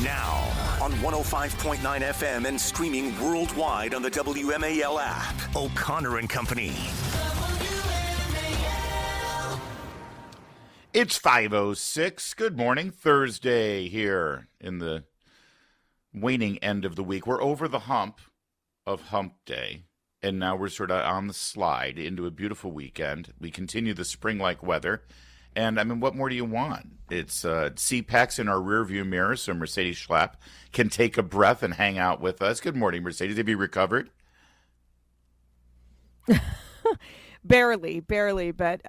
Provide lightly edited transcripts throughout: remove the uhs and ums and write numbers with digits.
Now, on 105.9 FM and streaming worldwide on the WMAL app, O'Connor and Company. It's 5:06. Good morning. Thursday here in the waning end of the week. We're over the hump of hump day, and now we're sort of on the slide into a beautiful weekend. We continue the spring-like weather. And, I mean, what more do you want? It's CPAC's in our rearview mirror, so Mercedes Schlapp can take a breath and hang out with us. Good morning, Mercedes. Have you recovered? Barely, but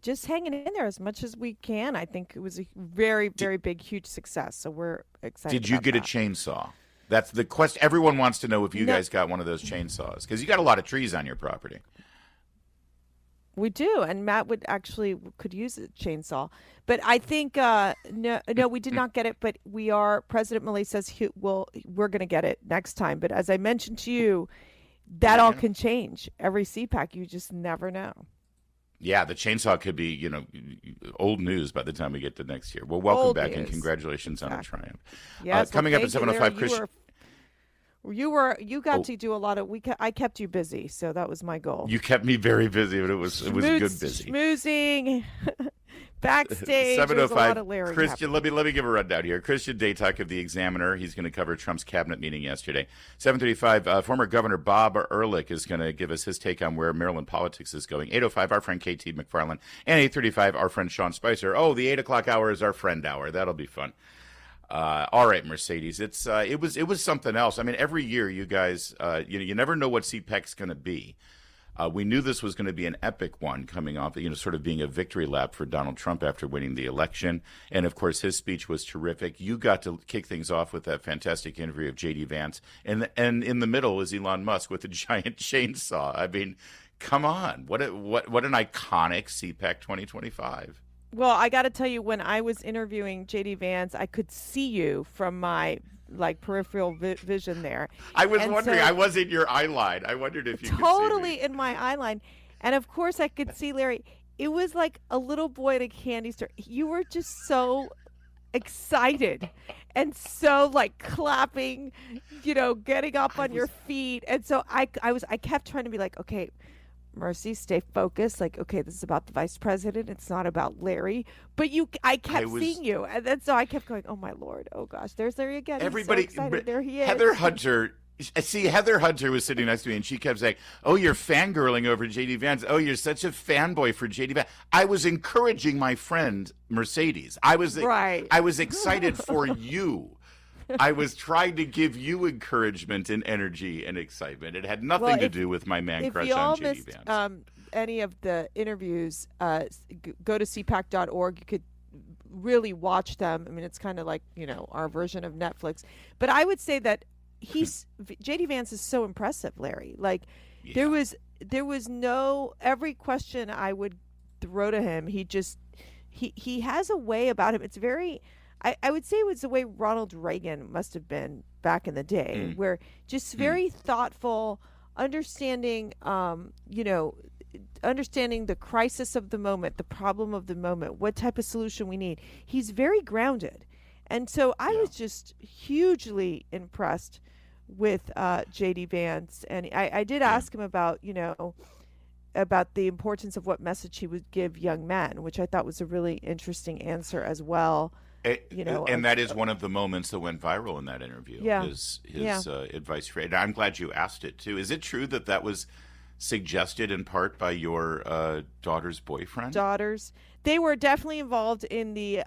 just hanging in there as much as we can. I think it was a very, very big, huge success, so we're excited. Did you get a chainsaw? That's the question. Everyone wants to know if you guys got one of those chainsaws, because you got a lot of trees on your property. We do, and Matt could use a chainsaw. But I think, no, we did not get it, but President Milley says we're going to get it next time. But as I mentioned to you, that all can change. Every CPAC, you just never know. Yeah, the chainsaw could be, old news by the time we get to next year. Well, welcome back and congratulations on a triumph. Yes, coming up at 7:05, Chris. You got to do a lot of. I kept you busy, so that was my goal. You kept me very busy, but it was a good busy. Schmoozing, backstage. 7:05. Christian, let me give a rundown here. Christian Daytalk of the Examiner. He's going to cover Trump's cabinet meeting yesterday. 7:35. Former Governor Bob Ehrlich is going to give us his take on where Maryland politics is going. 8:05. Our friend KT McFarland, and 8:35. Our friend Sean Spicer. Oh, the 8 o'clock hour is our friend hour. That'll be fun. All right, Mercedes. It was something else. I mean, every year you guys, you never know what CPAC's going to be. We knew this was going to be an epic one coming off, sort of being a victory lap for Donald Trump after winning the election. And of course, his speech was terrific. You got to kick things off with that fantastic interview of J.D. Vance, and in the middle is Elon Musk with a giant chainsaw. I mean, come on, what an iconic CPAC 2025. Well, I got to tell you, when I was interviewing J.D. Vance, I could see you from my peripheral vision there. I was wondering. I was in your eye line. I wondered if you could see me. Totally in my eye line. And, of course, I could see Larry. It was like a little boy at a candy store. You were just so excited and so, clapping, getting up on your feet. And so I kept trying to be like, okay, Mercy, stay focused. Okay, this is about the vice president. It's not about Larry. But I kept seeing you. And then so I kept going, oh, my Lord. Oh, gosh. There's Larry again. Everybody, He's so excited. There he is. Heather Hunter was sitting next to me, and she kept saying, oh, you're fangirling over J.D. Vance. Oh, you're such a fanboy for J.D. Vance. I was encouraging my friend, Mercedes. I was excited for you. I was trying to give you encouragement and energy and excitement. It had nothing to do with my man crush on J.D. Vance. If you all missed any of the interviews, go to cpac.org. You could really watch them. I mean, it's kind of like, our version of Netflix. But I would say that J.D. Vance is so impressive, Larry. There was no, every question I would throw to him, he has a way about him. It's very... I would say it was the way Ronald Reagan must have been back in the day, where just very thoughtful, understanding, understanding the crisis of the moment, the problem of the moment, what type of solution we need. He's very grounded. And so I was just hugely impressed with J.D. Vance. And I did ask him about, about the importance of what message he would give young men, which I thought was a really interesting answer as well. And that is one of the moments that went viral in that interview. His advice for. And I'm glad you asked it too. Is it true that was suggested in part by your daughter's boyfriend? They were definitely involved in the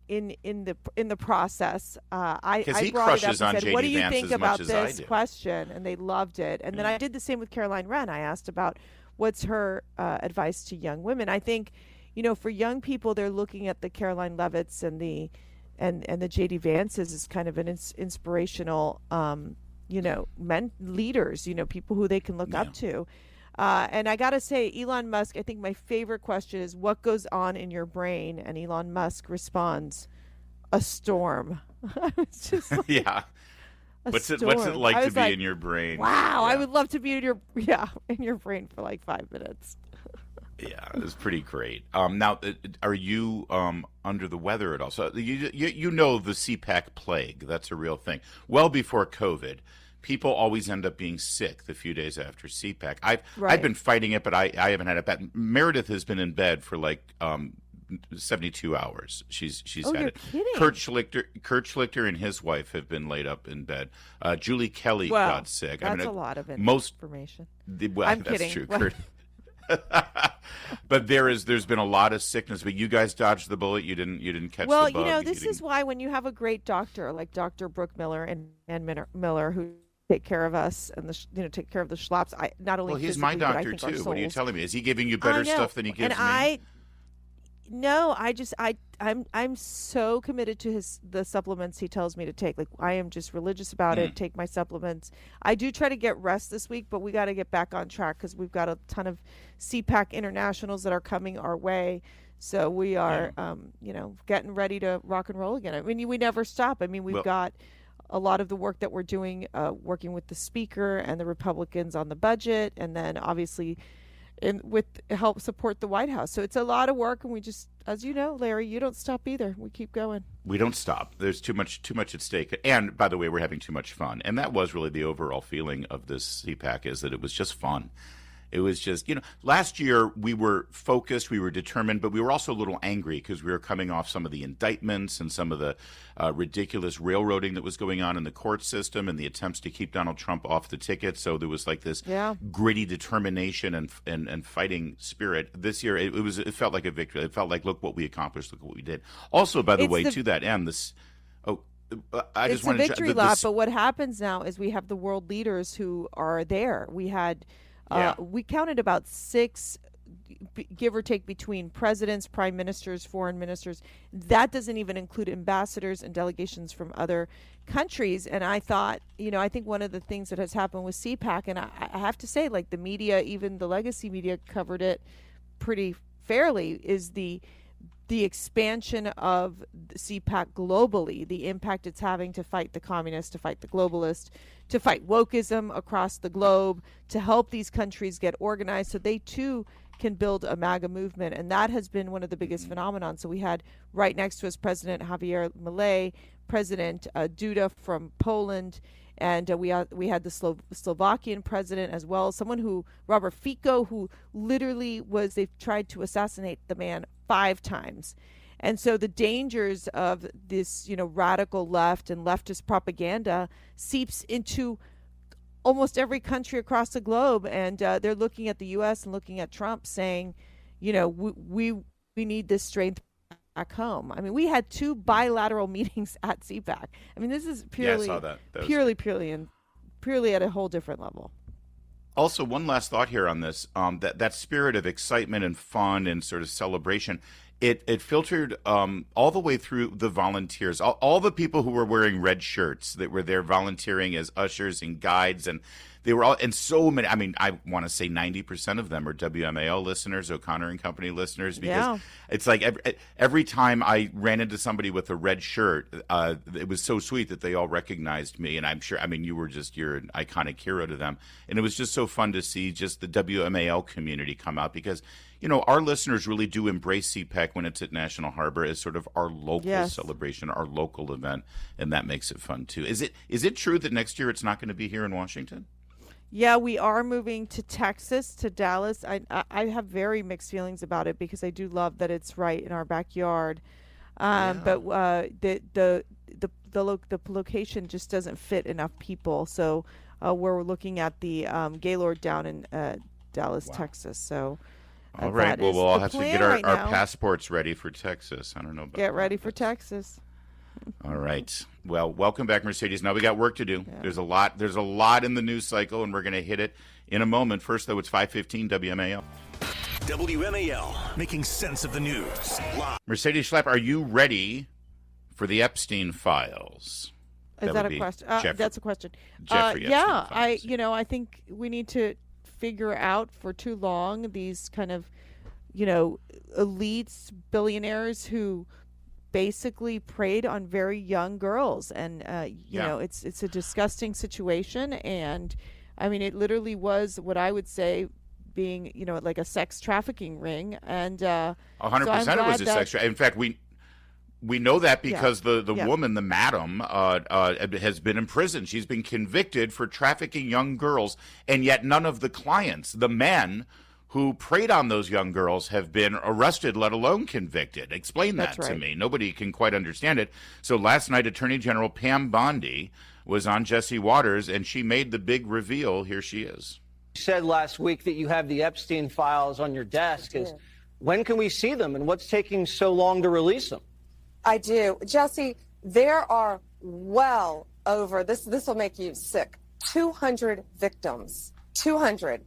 in the process. I brought it up and said, "What do you think about this question?" And they loved it. And then I did the same with Caroline Wren. I asked about what's her advice to young women. I think, for young people, they're looking at the Caroline Levitts and the J.D. Vances as kind of an inspirational, leaders, people who they can look up to. And I got to say, Elon Musk, I think my favorite question is, what goes on in your brain? And Elon Musk responds, a storm. I was just like, What's it like to be in your brain? Wow, I would love to be in your brain for 5 minutes. Yeah, it was pretty great. Now, are you under the weather at all? So you know the CPAC plague. That's a real thing. Well before COVID, people always end up being sick the few days after CPAC. I've been fighting it, but I haven't had it bad. Meredith has been in bed for like 72 hours. She's had you're it. kidding. Kurt Schlichter and his wife have been laid up in bed. Julie Kelly got sick. That's a lot of information. I'm that's kidding. true. Kurt. But there's been a lot of sickness. But you guys dodged the bullet. You didn't catch the bug. Well, this is why when you have a great doctor like Dr. Brooke Miller and Ann Miller who take care of us and take care of the schlaps. I not only he's my physically, but I doctor think our too. What are you souls. telling me? Is he giving you better stuff than he gives me? No, I'm so committed to the supplements he tells me to take. Like I am just religious about it. Take my supplements. I do try to get rest this week, but we got to get back on track because we've got a ton of CPAC internationals that are coming our way. So we are, getting ready to rock and roll again. I mean, we never stop. I mean, we've got a lot of the work that we're doing, working with the speaker and the Republicans on the budget, and then obviously with help support the White House. So it's a lot of work, and we just, as you know, Larry, you don't stop either. We keep going. We don't stop. There's too much at stake. And by the way, we're having too much fun. And that was really the overall feeling of this CPAC, is that it was just fun. It was just, last year we were focused, we were determined, but we were also a little angry because we were coming off some of the indictments and some of the ridiculous railroading that was going on in the court system and the attempts to keep Donald Trump off the ticket. So there was like this gritty determination and fighting spirit. This year, it felt like a victory. It felt like, look what we accomplished, look what we did. Also, by the way, to that end, it's a victory lap, but what happens now is we have the world leaders who are there. We had... we counted about 6, give or take, between presidents, prime ministers, foreign ministers. That doesn't even include ambassadors and delegations from other countries. And I thought, I think one of the things that has happened with CPAC, and I have to say, like the media, even the legacy media covered it pretty fairly, is the expansion of the CPAC globally, the impact it's having to fight the communists, to fight the globalists, to fight wokeism across the globe, to help these countries get organized so they too can build a MAGA movement. And that has been one of the biggest phenomenons. So we had right next to us President Javier Milei, President Duda from Poland, and we had the Slovakian president as well, someone who, Robert Fico, who literally they've tried to assassinate the man 5 times. And so the dangers of this, radical left and leftist propaganda seeps into almost every country across the globe. And they're looking at the U.S. and looking at Trump saying, we need this strength back home. I mean, we had 2 bilateral meetings at CPAC. I mean, this is purely, I saw that. purely at a whole different level. Also, one last thought here on this, that spirit of excitement and fun and sort of celebration, it filtered all the way through the volunteers, all the people who were wearing red shirts that were there volunteering as ushers and guides, and they were all, and so many, I mean, I want to say 90% of them are WMAL listeners, O'Connor and Company listeners, because it's like every time I ran into somebody with a red shirt, it was so sweet that they all recognized me. And I'm sure, I mean, you're an iconic hero to them. And it was just so fun to see just the WMAL community come out, because, our listeners really do embrace CPAC when it's at National Harbor as sort of our local celebration, our local event. And that makes it fun too. Is it true that next year it's not going to be here in Washington? Yeah, we are moving to Texas, to Dallas. I have very mixed feelings about it because I do love that it's right in our backyard, but the location just doesn't fit enough people. So we're looking at the Gaylord down in Dallas, Texas. So all right, well, we'll all have to get our passports ready for Texas. I don't know about get ready for Texas. All right. Well, welcome back, Mercedes. Now we got work to do. Yeah. There's a lot in the news cycle, and we're going to hit it in a moment. First, though, it's 5:15 WMAL. WMAL, making sense of the news. Live. Mercedes Schlapp, are you ready for the Epstein files? Is that a question? That's a question. Jeffrey Epstein files. I think we need to figure out, for too long, these kind of, elites, billionaires who basically preyed on very young girls, and it's a disgusting situation. And I mean, it literally was what I would say being, like a sex trafficking ring. And 100% it was a sex trafficking. In fact, we know that because the woman, the madam, has been in prison. She's been convicted for trafficking young girls, and yet none of the clients, the men who preyed on those young girls, have been arrested, let alone convicted. Explain that to me. Nobody can quite understand it. So last night, Attorney General Pam Bondi was on Jesse Waters, and she made the big reveal. Here she is. You said last week that you have the Epstein files on your desk. When can we see them, and what's taking so long to release them? I do. Jesse, there are well over, this will make you sick, 200 victims. 200.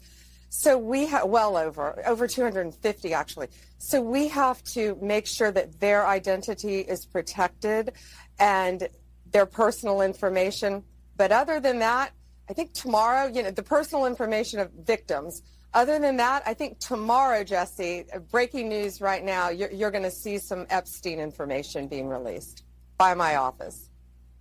So we have, well over 250 actually. So we have to make sure that their identity is protected and their personal information. But other than that, I think tomorrow, the personal information of victims. Other than that, I think tomorrow, Jesse, breaking news right now, you're going to see some Epstein information being released by my office.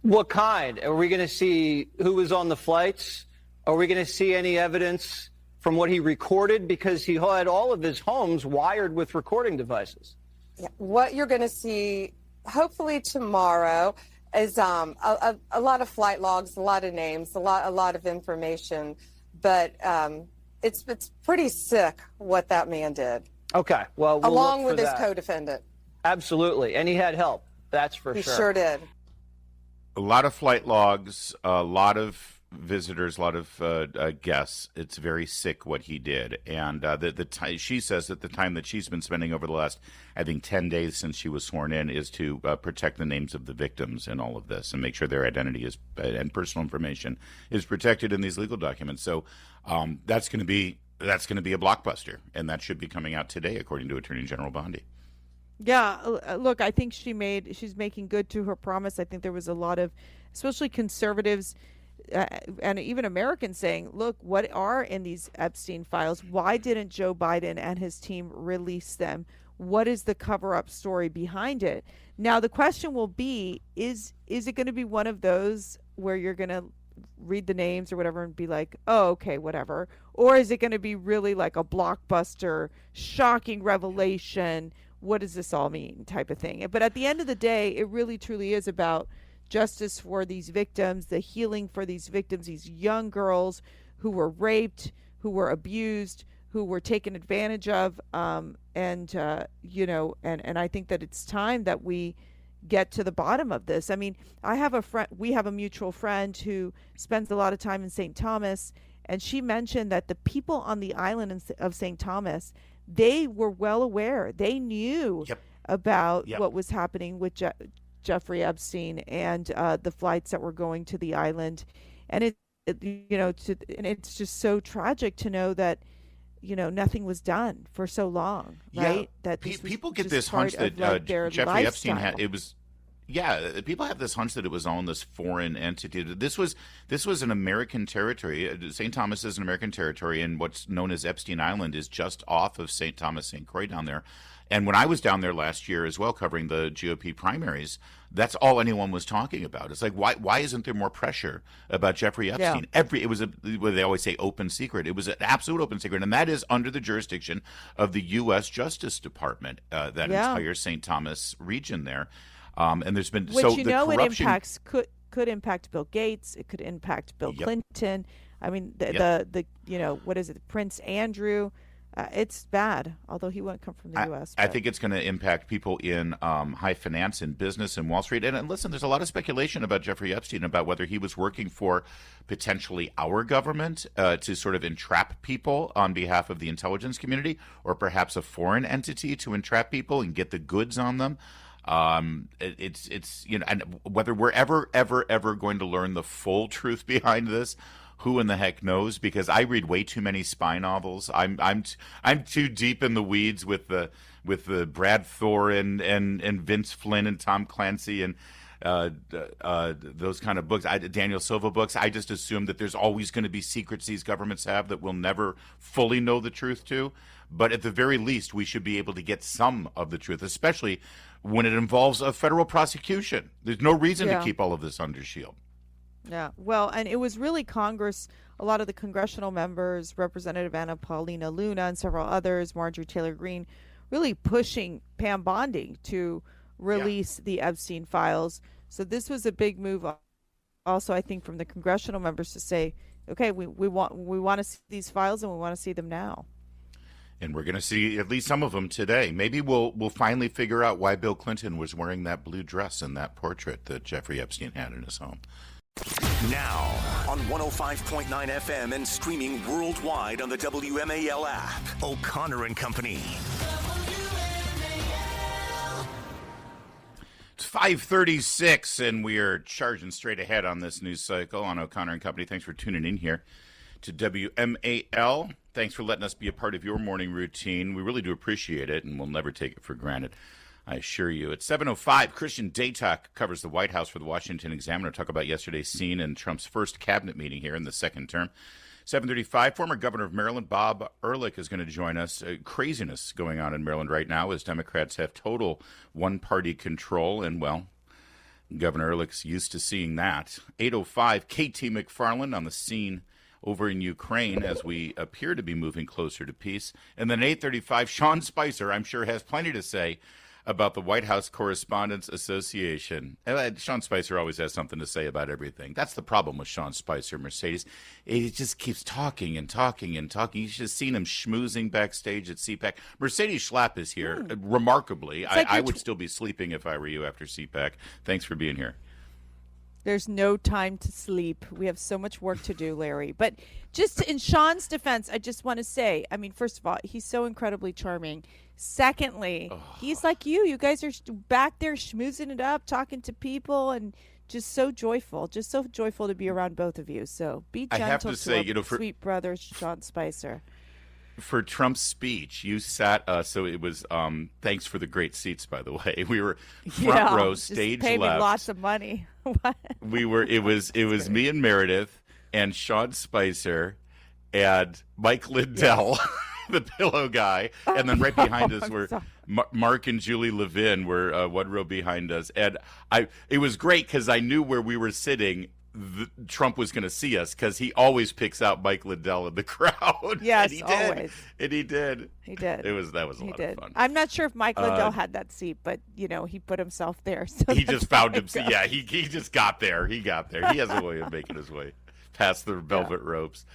What kind? Are we going to see who was on the flights? Are we going to see any evidence from what he recorded? Because he had all of his homes wired with recording devices. Yeah. What you're going to see, hopefully tomorrow, is a lot of flight logs, a lot of names, a lot of information. But it's pretty sick what that man did. Okay, well, we'll along look with for his that. Co-defendant. Absolutely, and he had help. That's for He sure. He sure did. A lot of flight logs, a lot of visitors, a lot of guests. It's very sick what he did, and she says that the time that she's been spending over the last, I think, 10 days since she was sworn in is to protect the names of the victims in all of this and make sure their identity is and personal information is protected in these legal documents. So that's going to be a blockbuster, and that should be coming out today, according to Attorney General Bondi. Yeah, look, I think she's making good to her promise. I think there was a lot of, especially conservatives and even Americans saying, look, what are in these Epstein files? Why didn't Joe Biden and his team release them? What is the cover-up story behind it? Now, the question will be, is it going to be one of those where you're going to read the names or whatever and be like, oh, okay, whatever? Or is it going to be really like a blockbuster, shocking revelation, what does this all mean type of thing? But at the end of the day, it really truly is about justice for these victims, the healing for these victims, these young girls who were raped, who were abused, who were taken advantage of, and I think that it's time that we get to the bottom of this. I mean, we have a mutual friend who spends a lot of time in St. Thomas, and she mentioned that the people on the island of St. Thomas, they were well aware. They knew about what was happening with Jeffrey Epstein and the flights that were going to the island, and it's just so tragic to know that nothing was done for so long, right? Yeah. That people get this hunch that Jeffrey Epstein had it was. Yeah, people have this hunch that it was on this foreign entity. This was an American territory. St. Thomas is an American territory, and what's known as Epstein Island is just off of St. Thomas, St. Croix down there. And when I was down there last year as well, covering the GOP primaries, that's all anyone was talking about. It's like, why isn't there more pressure about Jeffrey Epstein? Yeah. It was they always say open secret. It was an absolute open secret, and that is under the jurisdiction of the U.S. Justice Department, that entire St. Thomas region there. And there's been which so the corruption it impacts could impact Bill Gates. It could impact Bill Clinton. I mean, the what is it, Prince Andrew? It's bad, although he won't come from the U.S. I think it's going to impact people in high finance and business and Wall Street. And listen, there's a lot of speculation about Jeffrey Epstein, about whether he was working for potentially our government to sort of entrap people on behalf of the intelligence community, or perhaps a foreign entity to entrap people and get the goods on them. It's and whether we're ever going to learn the full truth behind this, who in the heck knows? Because I read way too many spy novels. I'm too deep in the weeds with the Brad Thor and Vince Flynn and Tom Clancy and those kind of books, Daniel Silva books. I just assume that there's always going to be secrets these governments have that we'll never fully know the truth to. But at the very least, we should be able to get some of the truth, especially when it involves a federal prosecution. There's no reason to keep all of this under shield. Yeah, well, and it was really Congress, a lot of the congressional members, Representative Anna Paulina Luna and several others, Marjorie Taylor Greene, really pushing Pam Bondi to release the Epstein files. So this was a big move also, I think, from the congressional members to say, okay, we want to see these files and we want to see them now. And we're going to see at least some of them today. Maybe we'll finally figure out why Bill Clinton was wearing that blue dress in that portrait that Jeffrey Epstein had in his home. Now on 105.9 FM and streaming worldwide on the WMAL app. O'Connor and Company. It's 5:36, and we are charging straight ahead on this news cycle on O'Connor and Company. Thanks for tuning in here to WMAL. Thanks for letting us be a part of your morning routine. We really do appreciate it, and we'll never take it for granted, I assure you. At 7:05, Christian Daytalk covers the White House for the Washington Examiner. Talk about yesterday's scene in Trump's first cabinet meeting here in the second term. 7:35, former governor of Maryland, Bob Ehrlich, is going to join us. Craziness going on in Maryland right now as Democrats have total one-party control, and, well, Governor Ehrlich's used to seeing that. 8:05, KT McFarland on the scene over in Ukraine as we appear to be moving closer to peace. And then 8:35, Sean Spicer, I'm sure, has plenty to say about the White House Correspondents Association. Sean Spicer always has something to say about everything. That's the problem with Sean Spicer, Mercedes. He just keeps talking and talking and talking. You've just seen him schmoozing backstage at CPAC. Mercedes Schlapp is here, remarkably. I would still be sleeping if I were you after CPAC. Thanks for being here. There's no time to sleep. We have so much work to do, Larry. But just in Sean's defense, I just want to say, I mean, first of all, he's so incredibly charming. Secondly, he's like you. You guys are back there schmoozing it up, talking to people, and just so joyful to be around both of you. So be gentle I have to say, sweet brother Sean Spicer. For Trump's speech, you sat so it was thanks for the great seats, by the way. We were front row, stage pay left. Me lots of money. It was me and Meredith and Sean Spicer and Mike Lindell, the pillow guy, and then right behind us were Mark and Julie Levin were one row behind us. And it was great because I knew where we were sitting. Trump was going to see us because he always picks out Mike Lindell in the crowd. Yes, and he always. And he did. He did. That was a lot of fun. I'm not sure if Mike Lindell had that seat, but he put himself there. So he just found him. Yeah, he just got there. He got there. He has a way of making his way past the velvet ropes.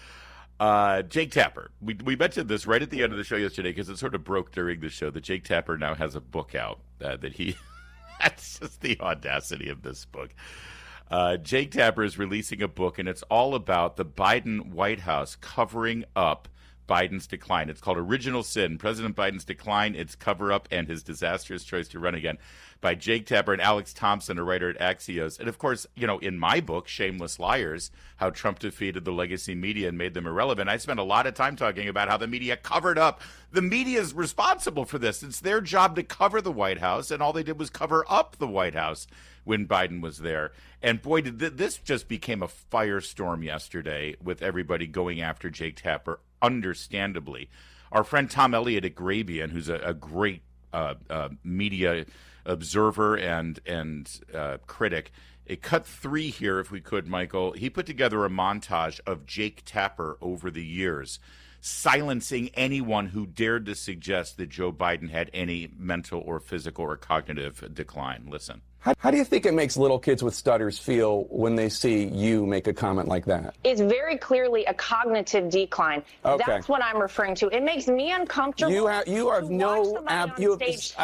Jake Tapper. We mentioned this right at the end of the show yesterday because it sort of broke during the show that Jake Tapper now has a book out that he. That's just the audacity of this book. Jake Tapper is releasing a book, and it's all about the Biden White House covering up Biden's decline. It's called Original Sin, President Biden's Decline, Its Cover-Up, and His Disastrous Choice to Run Again, by Jake Tapper and Alex Thompson, a writer at Axios. And, of course, in my book, Shameless Liars, How Trump Defeated the Legacy Media and Made Them Irrelevant, I spent a lot of time talking about how the media covered up. The media is responsible for this. It's their job to cover the White House, and all they did was cover up the White House when Biden was there. And boy, this just became a firestorm yesterday with everybody going after Jake Tapper, understandably. Our friend Tom Elliott at Grabian, who's a great media observer and critic, it cut 3 here, if we could, Michael. He put together a montage of Jake Tapper over the years, silencing anyone who dared to suggest that Joe Biden had any mental or physical or cognitive decline. Listen. How do you think it makes little kids with stutters feel when they see you make a comment like that? It's very clearly a cognitive decline. Okay. That's what I'm referring to. It makes me uncomfortable. You have no I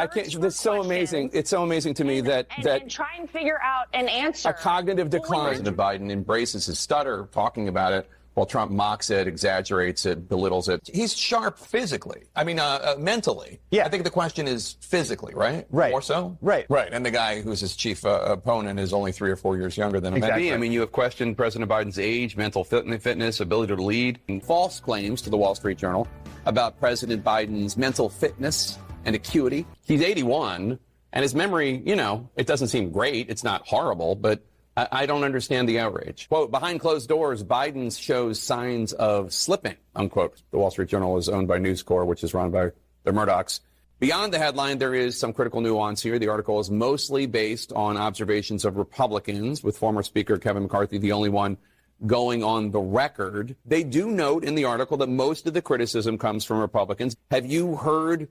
can't. That's so amazing. It's so amazing to me that try and figure out an answer. A cognitive decline. President Biden embraces his stutter, talking about it, while Trump mocks it, exaggerates it, belittles it. He's sharp physically. I mean, mentally. Yeah. I think the question is physically, right? Right. More so? Right. Right. And the guy who's his chief opponent is only 3 or 4 years younger than him. Exactly. I mean, you have questioned President Biden's age, mental fitness, ability to lead, and false claims to the Wall Street Journal about President Biden's mental fitness and acuity. He's 81, and his memory, it doesn't seem great. It's not horrible, but I don't understand the outrage. Quote, behind closed doors, Biden shows signs of slipping, unquote. The Wall Street Journal is owned by News Corp, which is run by the Murdochs. Beyond the headline, there is some critical nuance here. The article is mostly based on observations of Republicans, with former Speaker Kevin McCarthy the only one going on the record. They do note in the article that most of the criticism comes from Republicans. Have you heard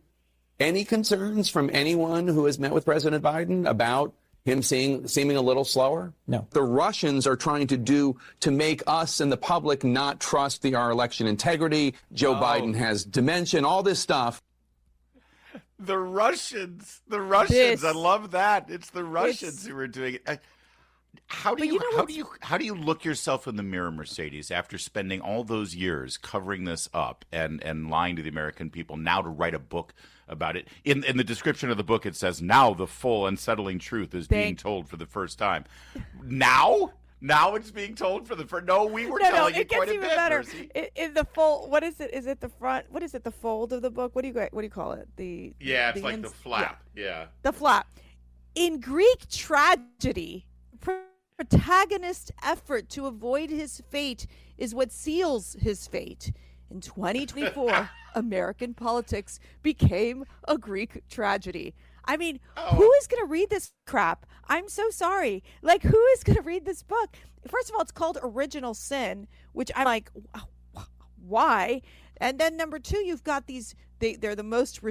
any concerns from anyone who has met with President Biden about him seeming a little slower? No. The Russians are trying to make us and the public not trust our election integrity. Joe Biden has dementia, all this stuff. The Russians. I love that. It's the Russians who are doing it. How do you look yourself in the mirror, Mercedes, after spending all those years covering this up and lying to the American people, now to write a book about it? In the description of the book, it says, now the full unsettling truth is being told for the first time. Now it's being told for the first. No, we were telling it quite a bit. No, it gets even better. In the fold, what is it? Is it the front? What is it? The fold of the book? What do you call it? It's like the flap. Yeah. The flap. In Greek tragedy, protagonist's effort to avoid his fate is what seals his fate. In 2024, American politics became a Greek tragedy. I mean, who is going to read this crap? I'm so sorry. Like, who is going to read this book? First of all, it's called Original Sin, which I'm like, why? And then number two, you've got they're the most,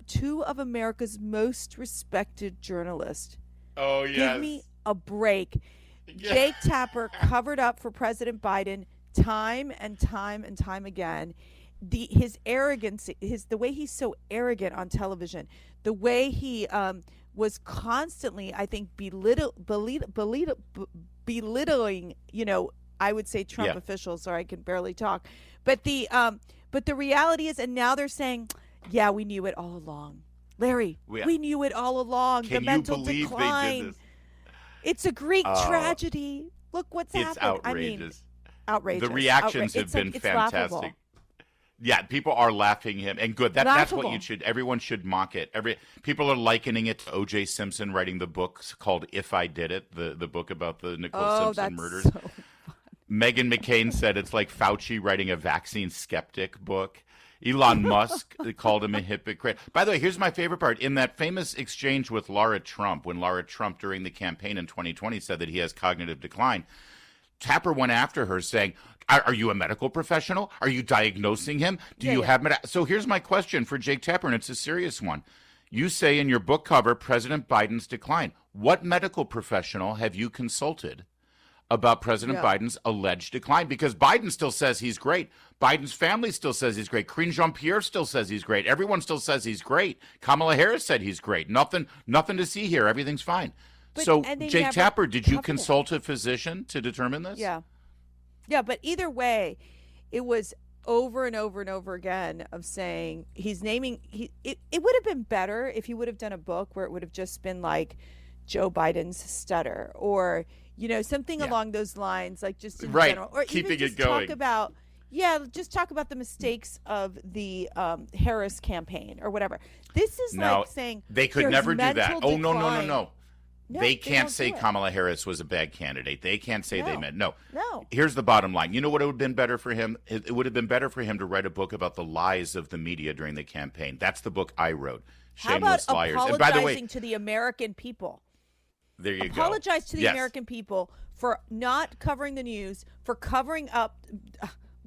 two of America's most respected journalists. Oh, yes. Give me a break. Yeah. Jake Tapper covered up for President Biden time and time and time again. His arrogance, the way he's so arrogant on television, the way he was constantly, I think, belittling, I would say Trump officials, or I can barely talk. But the reality is, and now they're saying, yeah, we knew it all along. Larry, we knew it all along. Can the mental you believe decline. They did this? It's a Greek tragedy. Look what's happened. It's outrageous. Outrageous. The reactions have been fantastic. Laughable. Yeah, people are laughing him, and good. That's what everyone should mock it. People are likening it to O.J. Simpson writing the book called "If I Did It," the book about the Nicole Simpson murders. So Meghan McCain said it's like Fauci writing a vaccine skeptic book. Elon Musk called him a hypocrite. By the way, here's my favorite part. In that famous exchange with Laura Trump, when Laura Trump during the campaign in 2020 said that he has cognitive decline, Tapper went after her saying, are you a medical professional? Are you diagnosing him? Do you have So here's my question for Jake Tapper, and it's a serious one. You say in your book cover, President Biden's decline. What medical professional have you consulted about President Biden's alleged decline? Because Biden still says he's great. Biden's family still says he's great. Karine Jean-Pierre still says he's great. Everyone still says he's great. Kamala Harris said he's great. Nothing to see here. Everything's fine. So, Jake Tapper, did you consult a physician to determine this? Yeah, but either way, it was over and over and over again of saying he's naming. It would have been better if he would have done a book where it would have just been like Joe Biden's stutter, or something along those lines, like just in general, or keeping even just it going. Just talk about the mistakes of the Harris campaign or whatever. This is like saying they could never do that. Oh, no. No, they can't say Kamala Harris was a bad candidate. They can't say they meant no. No. Here's the bottom line. You know what would have been better for him? It would have been better for him to write a book about the lies of the media during the campaign. That's the book I wrote, Shameless Liars. How about and by the way, apologizing to the American people? There you go. Apologize to the American people for not covering the news, for covering up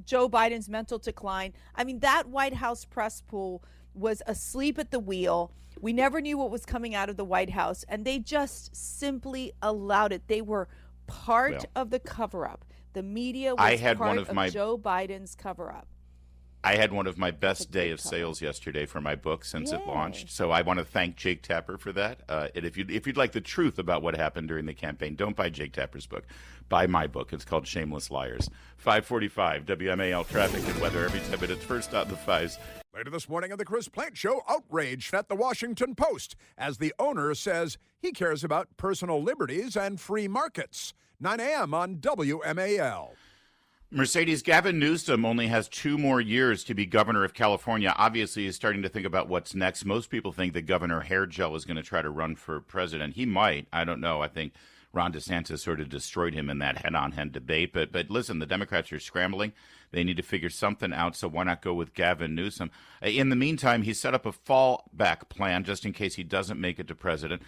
Joe Biden's mental decline. I mean, that White House press pool was asleep at the wheel. We never knew what was coming out of the White House, and they just simply allowed it. They were part of the cover-up. The media was part of Joe Biden's cover-up. I had one of my best day of sales yesterday for my book since it launched. So I want to thank Jake Tapper for that. And if you'd like the truth about what happened during the campaign, don't buy Jake Tapper's book. Buy my book. It's called Shameless Liars. 545 WMAL traffic and weather every 10 minutes. First on the fives. Later this morning on the Chris Plante Show, outrage at the Washington Post as the owner says he cares about personal liberties and free markets. 9 a.m. on WMAL. Mercedes, Gavin Newsom only has 2 more years to be governor of California. Obviously, he's starting to think about what's next. Most people think that Governor Hairgel is going to try to run for president. He might. I don't know. I think Ron DeSantis sort of destroyed him in that head-on-head debate. But listen, the Democrats are scrambling. They need to figure something out, so why not go with Gavin Newsom? In the meantime, he set up a fallback plan just in case he doesn't make it to president.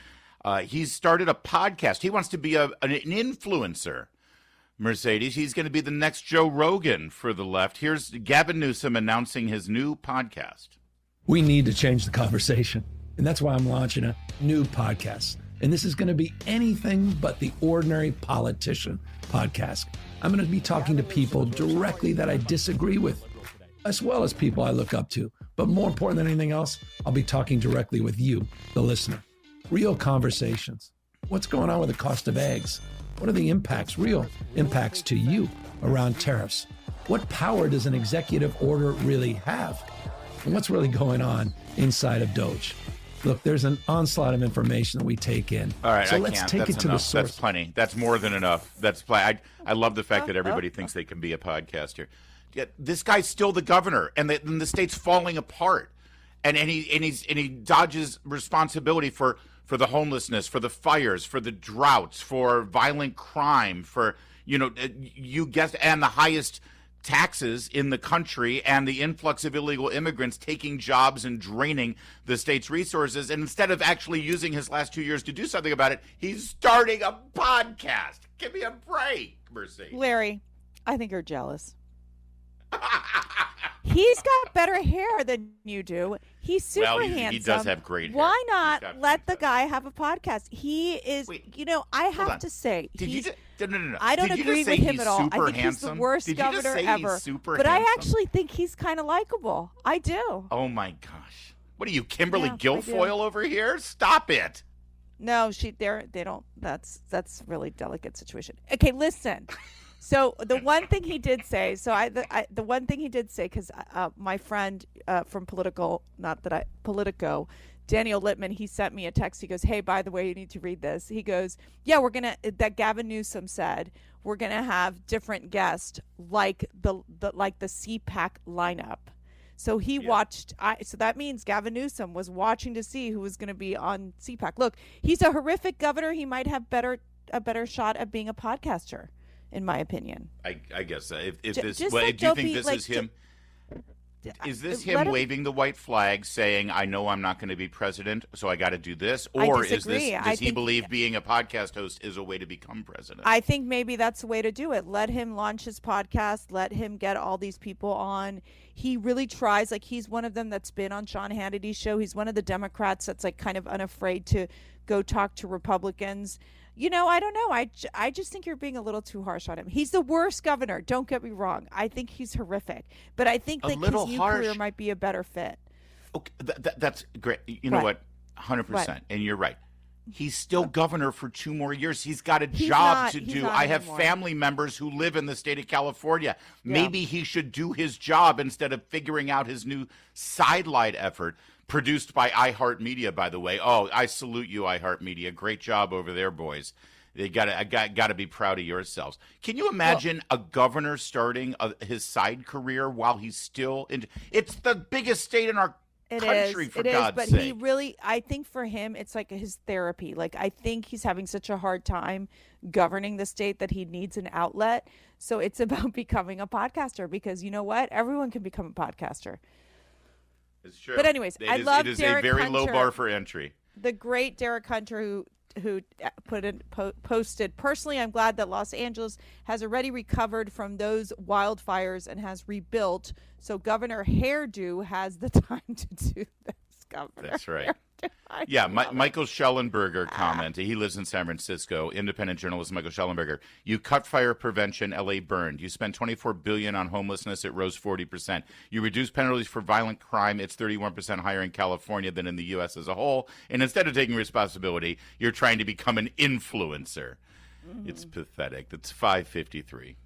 He's started a podcast. He wants to be an influencer. Mercedes, he's going to be the next Joe Rogan for the left. Here's Gavin Newsom announcing his new podcast. We need to change the conversation, and that's why I'm launching a new podcast. And this is going to be anything but the ordinary politician podcast. I'm going to be talking to people directly that I disagree with, as well as people I look up to. But more important than anything else, I'll be talking directly with you, the listener. Real conversations. What's going on with the cost of eggs? What are the impacts, real impacts to you around tariffs? What power does an executive order really have? And what's really going on inside of Doge? Look, there's an onslaught of information that we take in. All right, so I let's can't. take That's it to enough. the source. That's plenty. That's more than enough. That's plenty. I love the fact that everybody thinks they can be a podcaster. Yet this guy's still the governor, and the state's falling apart, and he dodges responsibility for the homelessness, for the fires, for the droughts, for violent crime, for you guessed, and the highest taxes in the country and the influx of illegal immigrants taking jobs and draining the state's resources. And instead of actually using his last 2 years to do something about it, he's starting a podcast. Give me a break, Mercy. Larry, I think you're jealous. He's got better hair than you do. He's super handsome. He does have great hair. Why not let the guy have a podcast? He is, Wait, I have to say, no. I don't agree with him at all. I think he's the worst Did you just governor say ever. He's super but handsome? I actually think he's kind of likable. I do. Oh my gosh. What are you, Kimberly Yeah, Guilfoyle over here? Stop it. No, they don't. That's really delicate situation. Okay, listen. So the one thing he did say, the one thing he did say, because my friend from Politico, Daniel Littman, he sent me a text. He goes, "Hey, by the way, you need to read this." He goes, "Yeah, that Gavin Newsom said we're gonna have different guests like the CPAC lineup." So he watched. So that means Gavin Newsom was watching to see who was going to be on CPAC. Look, he's a horrific governor. He might have a better shot at being a podcaster, in my opinion. I guess do you think this is him? Is this him waving the white flag, saying, "I know I'm not going to be president, so I got to do this"? Or does he believe being a podcast host is a way to become president? I think maybe that's the way to do it. Let him launch his podcast. Let him get all these people on. He really tries. Like, he's one of them that's been on Sean Hannity's show. He's one of the Democrats that's like kind of unafraid to go talk to Republicans. I don't know. I just think you're being a little too harsh on him. He's the worst governor. Don't get me wrong. I think he's horrific. But I think that his new career might be a better fit. Okay, that's great. You know what? 100%. And you're right. He's still governor for 2 more years. He's got a job to do. I have family members who live in the state of California. Yeah. Maybe he should do his job instead of figuring out his new sidelight effort. Produced by iHeartMedia, by the way. Oh, I salute you, iHeartMedia. Great job over there, boys. They got to be proud of yourselves. Can you imagine a governor starting his side career while he's still in? It's the biggest state in our country, for God's sake. But he really, I think for him, it's like his therapy. Like, I think he's having such a hard time governing the state that he needs an outlet. So it's about becoming a podcaster, because you know what? Everyone can become a podcaster. It's true. But anyways, I love It Derek is a very Hunter, low bar for entry. The great Derek Hunter, who posted, "Personally, I'm glad that Los Angeles has already recovered from those wildfires and has rebuilt. So Governor Hairdo has the time to do this, Governor." That's right. Yeah, Michael Schellenberger commented. He lives in San Francisco. Independent journalist Michael Schellenberger. "You cut fire prevention, LA burned. You spent $24 billion on homelessness, it rose 40%. You reduced penalties for violent crime, it's 31% higher in California than in the U.S. as a whole. And instead of taking responsibility, you're trying to become an influencer." Mm-hmm. It's pathetic. That's 5:53.